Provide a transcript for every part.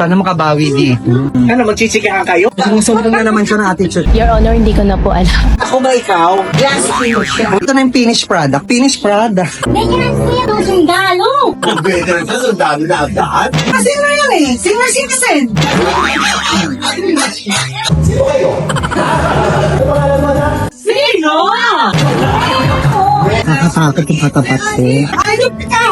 Sana makabawi dito. Ano, magchichikahan kayo? Sumusunod na naman siya ng attitude. Your Honor, hindi ko na po alam. Ako ba ikaw? Glass skin siya. Ito na yung finished product. Finished product. Ganyan siya ng sundalo. Veteran ka, sundalo na agad? Senior yan eh. Senior citizen. Sino? Nakakatakot yung katapat ko. Ano ka?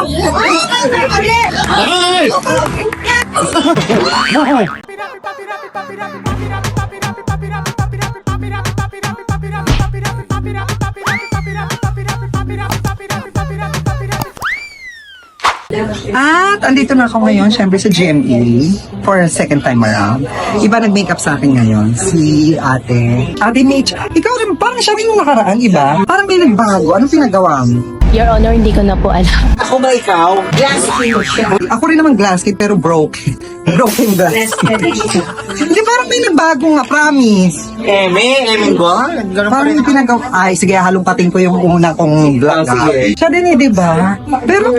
At andito na ako ngayon, syempre sa GME, for a second time around. Iba nag-makeup sa akin ngayon, si ate. Ate Mitch, ikaw rin, parang siya rin yung nakaraan, iba? Parang may nagbago. Anong pinagawa mo? Your Honor, hindi ko na po alam. Ako ba ikaw? Glass skin siya. Ako rin naman glass kid, pero broken. Broken glass kid. Hindi, parang may nagbago nga, promise. Eme ko? Parang yung pinagawa, ay sige, halongkatin ko yung una kong vlog. sige. Siya din eh, di ba? Pero,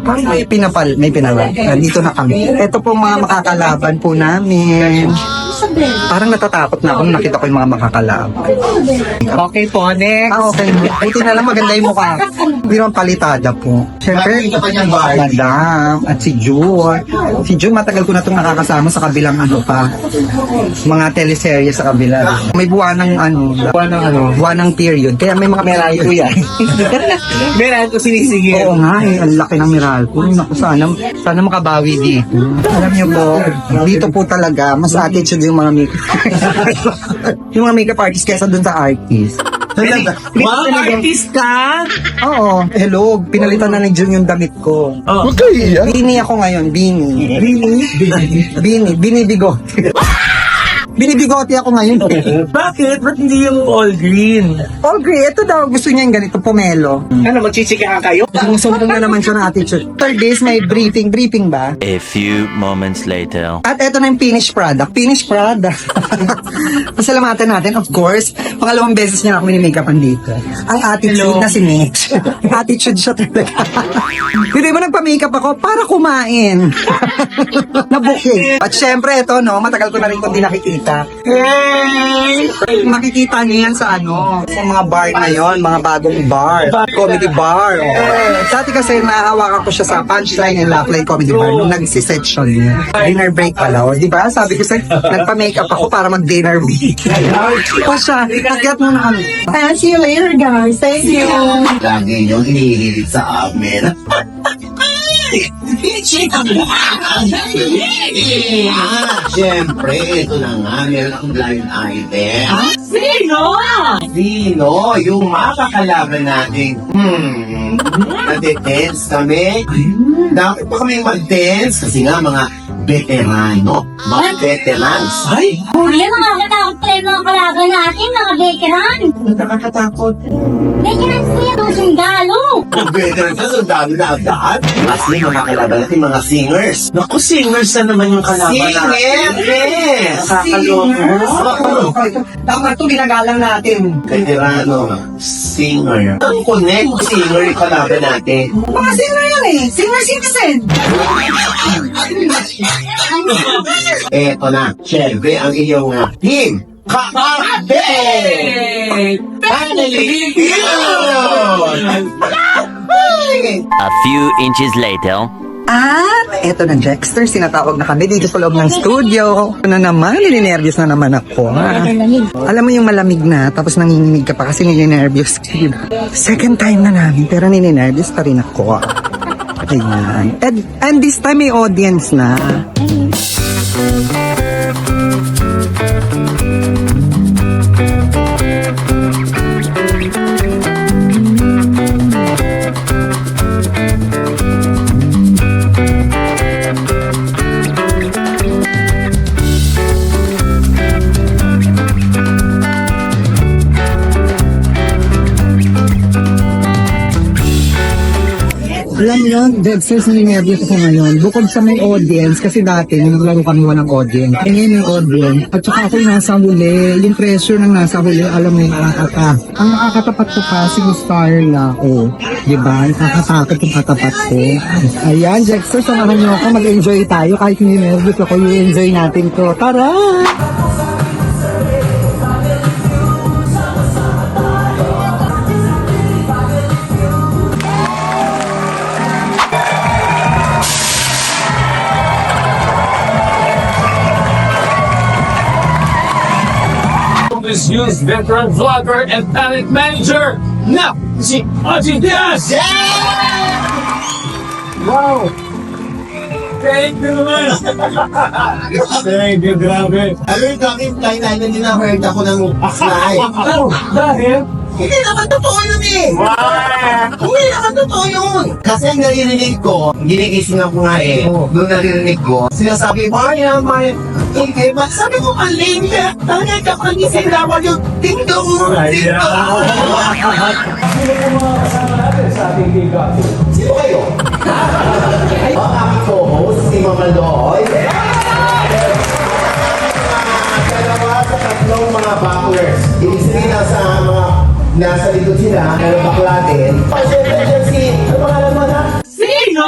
parang may pinapal. Nandito na kami. Ito po mga makakalaban po namin. Parang natatakot na ako nung nakita ko yung mga makakalaban. Okay po, next. Okay. Buti na lang maganda yung mukha. Hindi naman palitada po. Siyempre, Madam at si June. Si June, matagal ko na itong nakakasama sa kabilang pa. Mga teleserye sa kabila. May buwan ng period. Kaya may mga meral ko yan. Meron ko sinisigil. Oo nga eh, ang laki ng meral ko. Naku, sana makabawi dito. Alam niyo po, dito po talaga, mas attitude yung mga makeup yung mga makeup artist kaysa dun sa artist. Wow, artist ka? Oo, hello, pinalitan na ni Jun yung damit ko. Oh. Bini ako ngayon, Bini. Bini bigote. Binibigote ako ngayon. Bakit? Ba't hindi yung all green? All grey, ito daw, gusto niya yung ganito, pomelo. Ano, magchichikahan kayo? Sumusunod na naman siya ng attitude. Third days, may briefing ba? A few moments later. At eto na yung finished product. Finished product. Pasalamatan natin, of course. Pangalawang beses niya ako mini-makeupan dito. Ang attitude na si Mitch. Attitude siya talaga. Hindi mo nagpa-makeup ako para kumain. Nabuking. At syempre, ito, no, matagal ko na rin kung di nakikita. Hey! Makikita niyo yan sa sa mga bar na yon, mga bagong bar. Comedy bar. Oh. Dati kasi nahawakan ko siya sa Punchline and Laugh-Line Comedy Bar nung nag-session niya. Dinner break pala. O, di ba? Sabi ko sa nagpa-makeup ako para mag-dinner break. O siya, kagyat mo na kami. And see you later, guys. Thank you. Lagi yung hinihilit sa amin. Siyempre, ito na nga, meron akong blind item. Sino? Sino? Yung makakalaban natin. Nade-dance kami. Dapat pa kami mag-dance kasi nga mga veterano. Mga veterans. Ay! Kuya, nakakatakot pala yung mga kalaban natin, mga veteran. Nakakatakot. Ganyan siya ng sundalo. Veteran ka, sundalo na agad. Kasi mga kalaban natin, mga singers. Naku, singers na naman yung kalaban natin. Yes! Nakakaloko. Tama ito, ginagalang natin. Veterano, singer. Ang connect, singer yung kalaban natin. Mga singer yan eh. Singer citizen. Eto na, syempre, ang iyong team. Kakate! Finally! A few inches later. At eto na, Dexter, sinatawag na kami dito sa loob ng studio. Ano naman, nininervyos na naman ako. Alam mo yung malamig na, tapos nanginginig ka pa kasi nininervyos ka. Second time na namin, pero nininervyos pa rin ako. Ayan. And this time may audience na. Alam ngayon, Dexter's nervous ako ngayon. Bukod sa may audience, kasi dati, nung naglaro kami walang audience. Eh, ngayon yung audience. At saka ako yung nasa huli, yung pressure ng nasa huli, alam mo yung nakakata. Ang nakakatapat ko pa, si Starla ko. Diba? Nakakatakot yung katapat ko. Ayan, Dexter, samahan niyo ako. Mag-enjoy tayo. Kahit hindi nervous ako, i-enjoy natin to. Tara! This news veteran vlogger and talent manager na si Aji Diaz! Wow! Thank you naman! Thank you, grabe! Alam mo, Kaki, tayo din na-heard ako ng slide. Oh, dahil? Hindi naman totoo yun eh! Hindi naman totoo yun! Kasi ang naririnig ko, ginigising ako nga eh. Nung naririnig ko, sinasabi, Maya, eh, sabi ko, maling ka. Talaga ka pagising dapat yung ting-dong. Sino po mga kasama natin sa ating giga? Sino kayo? Ang aking co-host, si Mama Loy. Dalawa sa tatlong mga backlers. Ibig sabihin nasa likod sila, pero bakla din. Siyempre dyan ano pangalan mo na? Sino?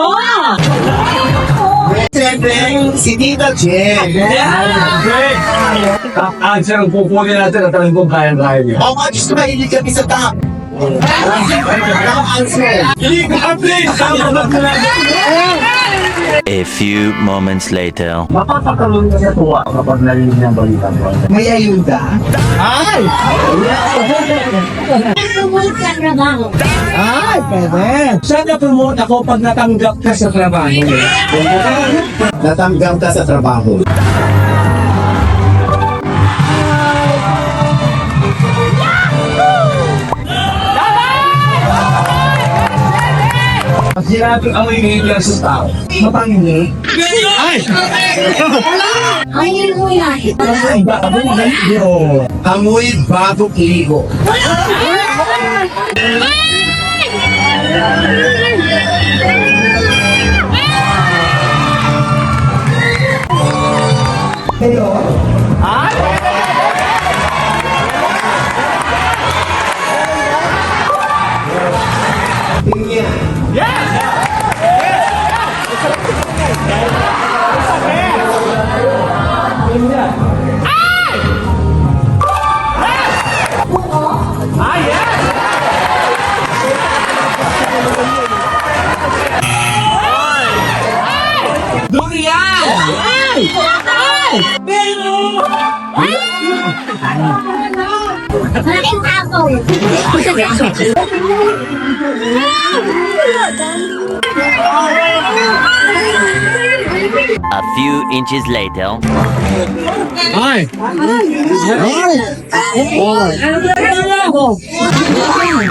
Siyempre, si Tita Jen. Great! Top answer ang pupunin natin at talagang kung kaya-kaya niyo. O, just mahilig kami sa top. Top answer. Hindi ka update! Tama ba A few moments later. Mapapakaroon ka sa tuwa kapag narinig ng balita mo. May ayuda? Ay! Tumulog sa trabaho. Ay, pwede. Saan na-promote ako pag natanggap ka sa trabaho? Natanggap ka sa trabaho. Pag sinabi ang iniilan sa tao, mapanginig. Ay! Ayun mo yan. Ay, baka mo magaling. Amoy bago ligo. Malaking apple. A few inches later. Ay!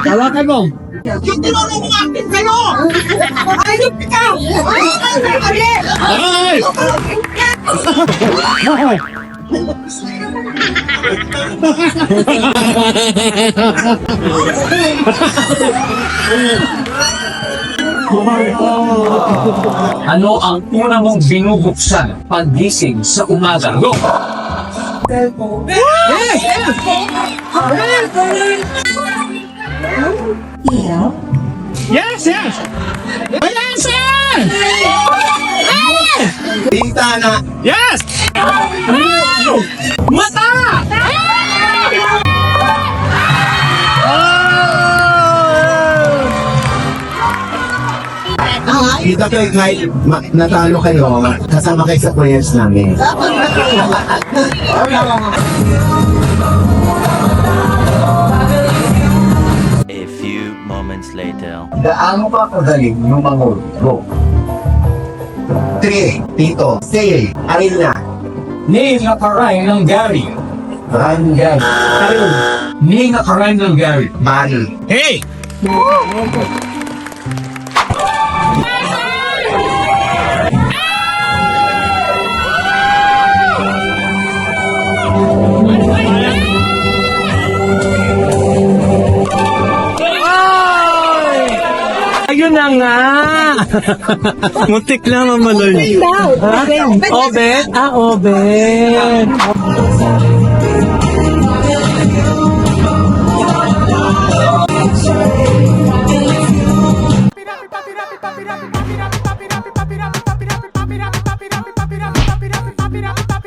Tawakan mo! Yung tinulong mo akit kayo! Ayop ka! Ay! Ano ang una mong binubuksan paggising sa umaga? Go! Yes, yes! Yes, yes! Bintana! Yes! Mata! Kita kayo kahit natalo kayo, kasama kayo sa prayers namin. A few moments later. Gaano pa kagaling yung mga go? 3, Tito, Sale, Arina, Ni nakarain ng Gary. Rangan, Ni nakarain ng Gary. Mari. Hey! Ayun na nga! Muntik lang, Mama Loli. Obet? Ah, Obet. Papi,